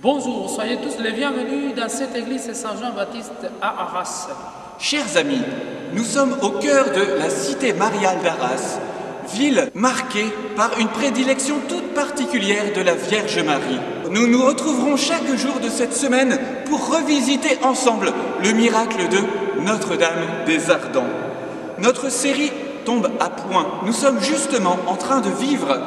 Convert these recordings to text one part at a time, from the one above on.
Bonjour, soyez tous les bienvenus dans cette église Saint-Jean-Baptiste à Arras. Chers amis, nous sommes au cœur de la cité mariale d'Arras, ville marquée par une prédilection toute particulière de la Vierge Marie. Nous nous retrouverons chaque jour de cette semaine pour revisiter ensemble le miracle de Notre-Dame des Ardents. Notre série tombe à point. Nous sommes justement en train de vivre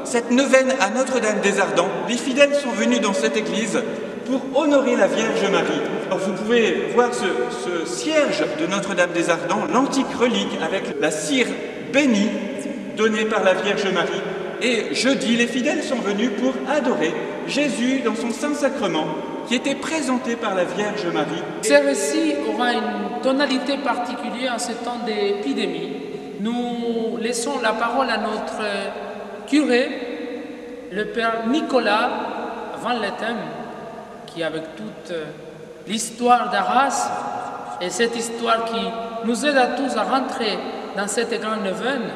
cette neuvaine à Notre-Dame des Ardents. Les fidèles sont venus dans cette église pour honorer la Vierge Marie. Alors vous pouvez voir ce cierge de Notre-Dame des Ardents, l'antique relique avec la cire bénie donnée par la Vierge Marie. Et jeudi, les fidèles sont venus pour adorer Jésus dans son Saint-Sacrement qui était présenté par la Vierge Marie. Ce récit aura une tonalité particulière en ce temps d'épidémie. Nous laissons la parole à notre curé, le Père Nicolas Van Letem, qui avec toute l'histoire d'Arras et cette histoire qui nous aide à tous à rentrer dans cette grande neuvaine,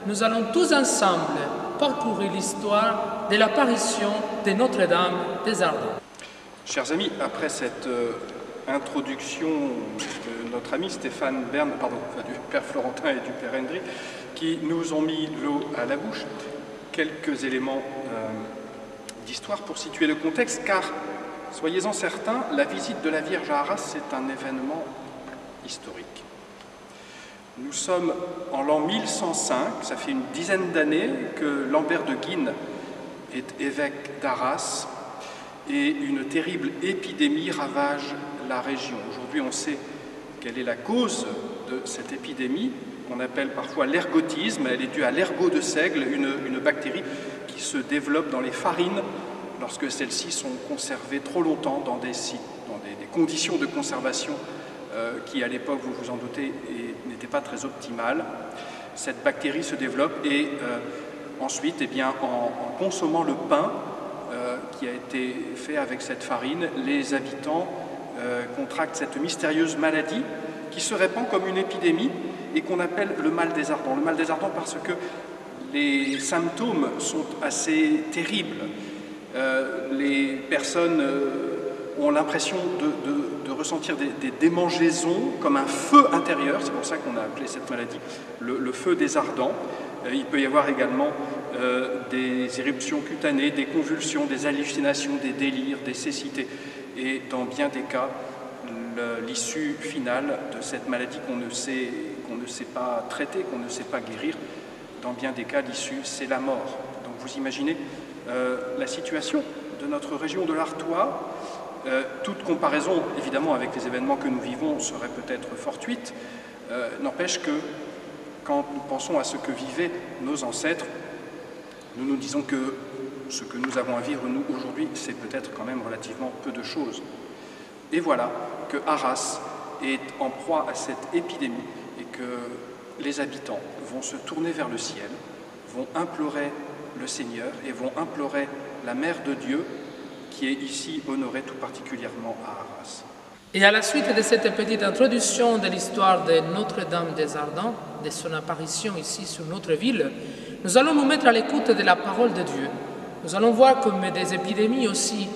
nous allons tous ensemble parcourir l'histoire de l'apparition de Notre-Dame des Ardents. Chers amis, après cette introduction de notre ami Stéphane Bern, du Père Florentin et du Père Hendry, qui nous ont mis l'eau à la bouche, quelques éléments d'histoire pour situer le contexte, car, soyez-en certains, la visite de la Vierge à Arras, c'est un événement historique. Nous sommes en l'an 1105, ça fait une dizaine d'années que Lambert de Guines est évêque d'Arras et une terrible épidémie ravage la région. Aujourd'hui, on sait quelle est la cause de cette épidémie, qu'on appelle parfois l'ergotisme. Elle est due à l'ergot de seigle, une bactérie qui se développe dans les farines lorsque celles-ci sont conservées trop longtemps dans des conditions de conservation qui, à l'époque, vous vous en doutez, n'étaient pas très optimales. Cette bactérie se développe et ensuite, en consommant le pain qui a été fait avec cette farine, les habitants contractent cette mystérieuse maladie qui se répand comme une épidémie et qu'on appelle le mal des Ardents. Le mal des Ardents parce que les symptômes sont assez terribles. Les personnes ont l'impression de ressentir des démangeaisons comme un feu intérieur. C'est pour ça qu'on a appelé cette maladie le feu des Ardents. Il peut y avoir également des éruptions cutanées, des convulsions, des hallucinations, des délires, des cécités. Et dans bien des cas, l'issue finale de cette maladie qu'on ne sait pas traiter, qu'on ne sait pas guérir, dans bien des cas, l'issue, c'est la mort. Donc vous imaginez la situation de notre région de l'Artois. Toute comparaison, évidemment, avec les événements que nous vivons serait peut-être fortuite. N'empêche que, quand nous pensons à ce que vivaient nos ancêtres, nous nous disons que ce que nous avons à vivre, nous, aujourd'hui, c'est peut-être quand même relativement peu de choses. Et voilà que Arras est en proie à cette épidémie et que les habitants vont se tourner vers le ciel, vont implorer le Seigneur et vont implorer la Mère de Dieu qui est ici honorée tout particulièrement à Arras. Et à la suite de cette petite introduction de l'histoire de Notre-Dame des Ardents, de son apparition ici sur notre ville, nous allons nous mettre à l'écoute de la parole de Dieu. Nous allons voir comme des épidémies aussi,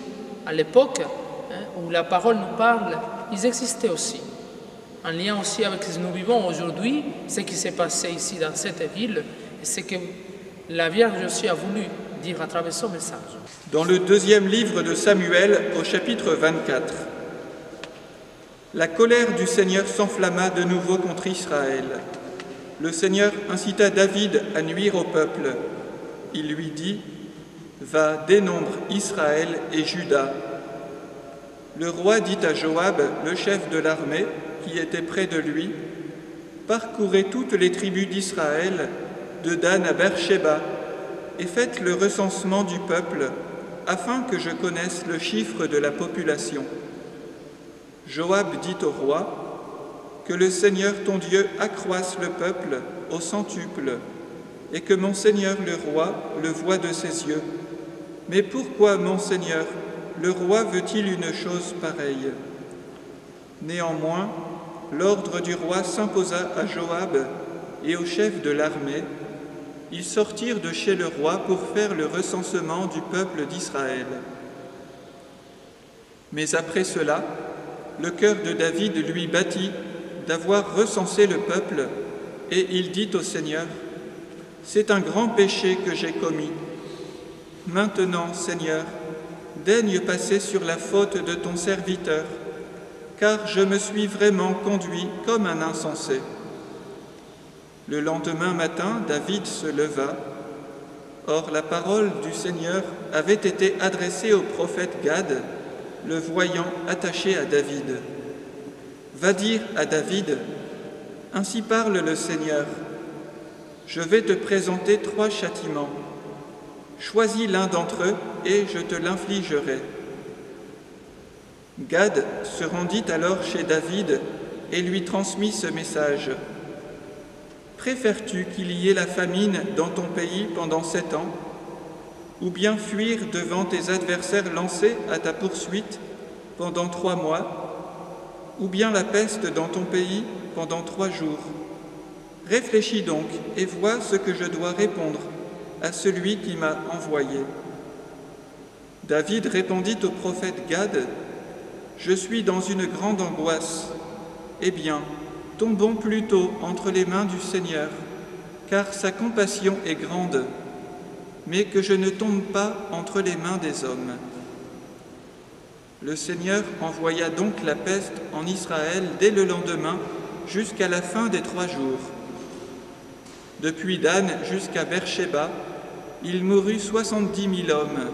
à l'époque où la parole nous parle, ils existaient aussi. En lien aussi avec ce que nous vivons aujourd'hui, ce qui s'est passé ici dans cette ville, et ce que la Vierge aussi a voulu dire à travers son message. Dans le deuxième livre de Samuel, au chapitre 24, la colère du Seigneur s'enflamma de nouveau contre Israël. Le Seigneur incita David à nuire au peuple. Il lui dit « Va, dénombre Israël et Juda ». Le roi dit à Joab, le chef de l'armée, qui était près de lui, « Parcourez toutes les tribus d'Israël, de Dan à Beersheba, et faites le recensement du peuple, afin que je connaisse le chiffre de la population. » Joab dit au roi, « Que le Seigneur ton Dieu accroisse le peuple au centuple, et que mon Seigneur le roi le voie de ses yeux. Mais pourquoi, mon Seigneur, le roi veut-il une chose pareille ?» Néanmoins, l'ordre du roi s'imposa à Joab et au chef de l'armée. Ils sortirent de chez le roi pour faire le recensement du peuple d'Israël. Mais après cela, le cœur de David lui battit d'avoir recensé le peuple, et il dit au Seigneur, « C'est un grand péché que j'ai commis. Maintenant, Seigneur, daigne passer sur la faute de ton serviteur, car je me suis vraiment conduit comme un insensé. » Le lendemain matin, David se leva. Or, la parole du Seigneur avait été adressée au prophète Gad, le voyant attaché à David. « Va dire à David, ainsi parle le Seigneur, je vais te présenter 3 châtiments. Choisis l'un d'entre eux et je te l'infligerai. » Gad se rendit alors chez David et lui transmit ce message. « Préfères-tu qu'il y ait la famine dans ton pays pendant 7 ans, ou bien fuir devant tes adversaires lancés à ta poursuite pendant 3 mois, ou bien la peste dans ton pays pendant 3 jours? Réfléchis donc et vois ce que je dois répondre à celui qui m'a envoyé. » David répondit au prophète Gad, « Je suis dans une grande angoisse. Eh bien, tombons plutôt entre les mains du Seigneur, car sa compassion est grande, mais que je ne tombe pas entre les mains des hommes. » Le Seigneur envoya donc la peste en Israël dès le lendemain jusqu'à la fin des 3 jours. Depuis Dan jusqu'à Beersheba, il mourut 70 000 hommes.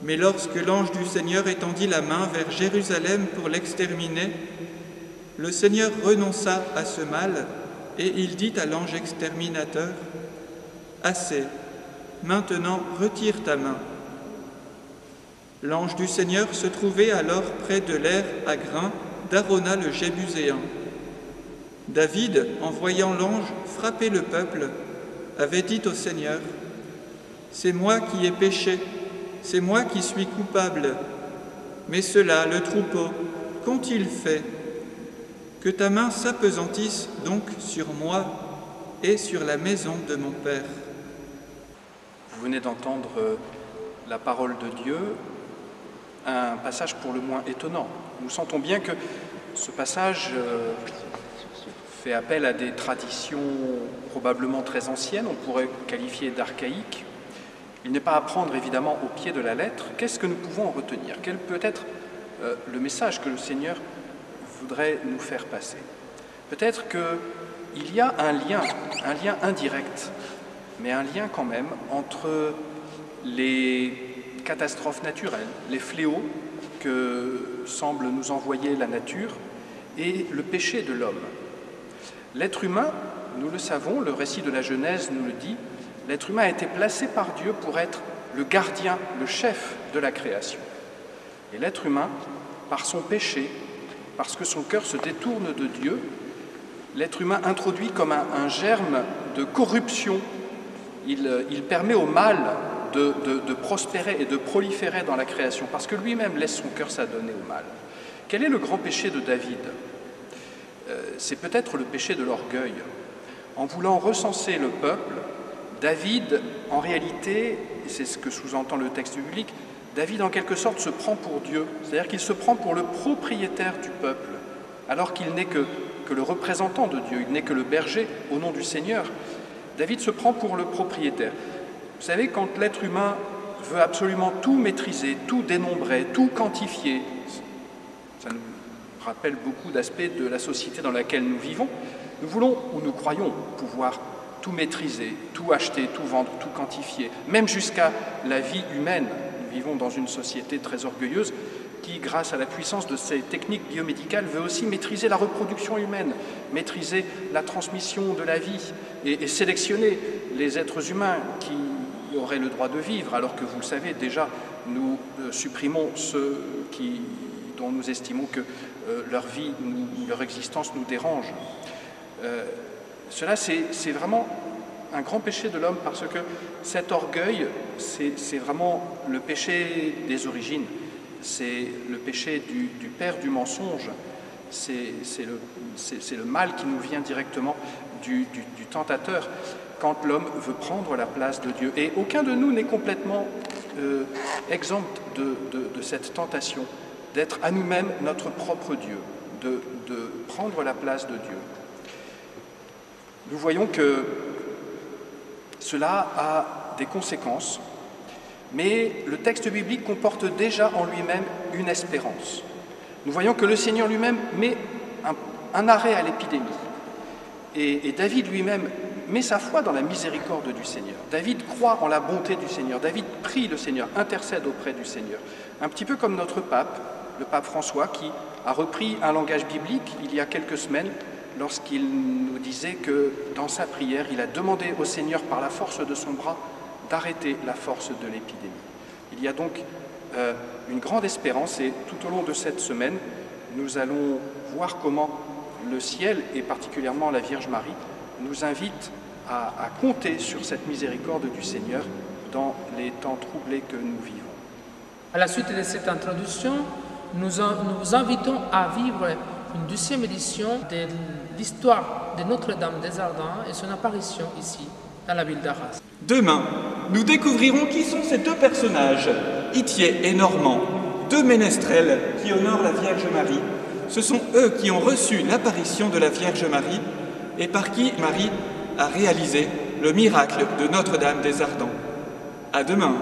Mais lorsque l'ange du Seigneur étendit la main vers Jérusalem pour l'exterminer, le Seigneur renonça à ce mal et il dit à l'ange exterminateur, « Assez, maintenant retire ta main. » L'ange du Seigneur se trouvait alors près de l'aire à grains d'Arona le Jébuséen. David, en voyant l'ange frapper le peuple, avait dit au Seigneur, « C'est moi qui ai péché, c'est moi qui suis coupable. Mais ceux-là, le troupeau, qu'ont-ils fait? Que ta main s'apesantisse donc sur moi et sur la maison de mon Père. » Vous venez d'entendre la parole de Dieu, un passage pour le moins étonnant. Nous sentons bien que ce passage fait appel à des traditions probablement très anciennes, on pourrait qualifier d'archaïques. Il n'est pas à prendre évidemment au pied de la lettre. Qu'est-ce que nous pouvons en retenir? Quel peut être le message que le Seigneur voudrait nous faire passer? Peut-être qu'il y a un lien indirect, mais un lien quand même entre les catastrophes naturelles, les fléaux que semble nous envoyer la nature et le péché de l'homme. L'être humain, nous le savons, le récit de la Genèse nous le dit, l'être humain a été placé par Dieu pour être le gardien, le chef de la création. Et l'être humain, par son péché, parce que son cœur se détourne de Dieu, l'être humain introduit comme un germe de corruption. Il permet au mal de prospérer et de proliférer dans la création, parce que lui-même laisse son cœur s'adonner au mal. Quel est le grand péché de David? C'est peut-être le péché de l'orgueil. En voulant recenser le peuple, David, en réalité, et c'est ce que sous-entend le texte biblique, David en quelque sorte se prend pour Dieu, c'est-à-dire qu'il se prend pour le propriétaire du peuple, alors qu'il n'est que le représentant de Dieu, il n'est que le berger au nom du Seigneur. David se prend pour le propriétaire. Vous savez, quand l'être humain veut absolument tout maîtriser, tout dénombrer, tout quantifier, ça nous rappelle beaucoup d'aspects de la société dans laquelle nous vivons, nous voulons ou nous croyons pouvoir tout maîtriser, tout acheter, tout vendre, tout quantifier, même jusqu'à la vie humaine. Nous vivons dans une société très orgueilleuse qui, grâce à la puissance de ces techniques biomédicales, veut aussi maîtriser la reproduction humaine, maîtriser la transmission de la vie et sélectionner les êtres humains qui auraient le droit de vivre, alors que, vous le savez, déjà, nous supprimons ceux dont nous estimons que leur vie, leur existence nous dérange. Cela, c'est vraiment un grand péché de l'homme, parce que cet orgueil, c'est vraiment le péché des origines. C'est le péché du père du mensonge. C'est le mal qui nous vient directement du tentateur quand l'homme veut prendre la place de Dieu. Et aucun de nous n'est complètement exempt de cette tentation d'être à nous-mêmes notre propre Dieu, de prendre la place de Dieu. Nous voyons que cela a des conséquences, mais le texte biblique comporte déjà en lui-même une espérance. Nous voyons que le Seigneur lui-même met un arrêt à l'épidémie. Et David lui-même met sa foi dans la miséricorde du Seigneur. David croit en la bonté du Seigneur. David prie le Seigneur, intercède auprès du Seigneur. Un petit peu comme notre pape, le pape François, qui a repris un langage biblique il y a quelques semaines lorsqu'il nous disait que dans sa prière, il a demandé au Seigneur par la force de son bras d'arrêter la force de l'épidémie. Il y a donc une grande espérance et tout au long de cette semaine, nous allons voir comment le ciel et particulièrement la Vierge Marie nous invitent à compter sur cette miséricorde du Seigneur dans les temps troublés que nous vivons. À la suite de cette introduction, nous vous invitons à vivre une 12e édition de l'histoire de Notre-Dame des Ardents et son apparition ici, dans la ville d'Arras. Demain, nous découvrirons qui sont ces deux personnages, Itier et Normand, deux ménestrels qui honorent la Vierge Marie. Ce sont eux qui ont reçu l'apparition de la Vierge Marie et par qui Marie a réalisé le miracle de Notre-Dame des Ardents. À demain.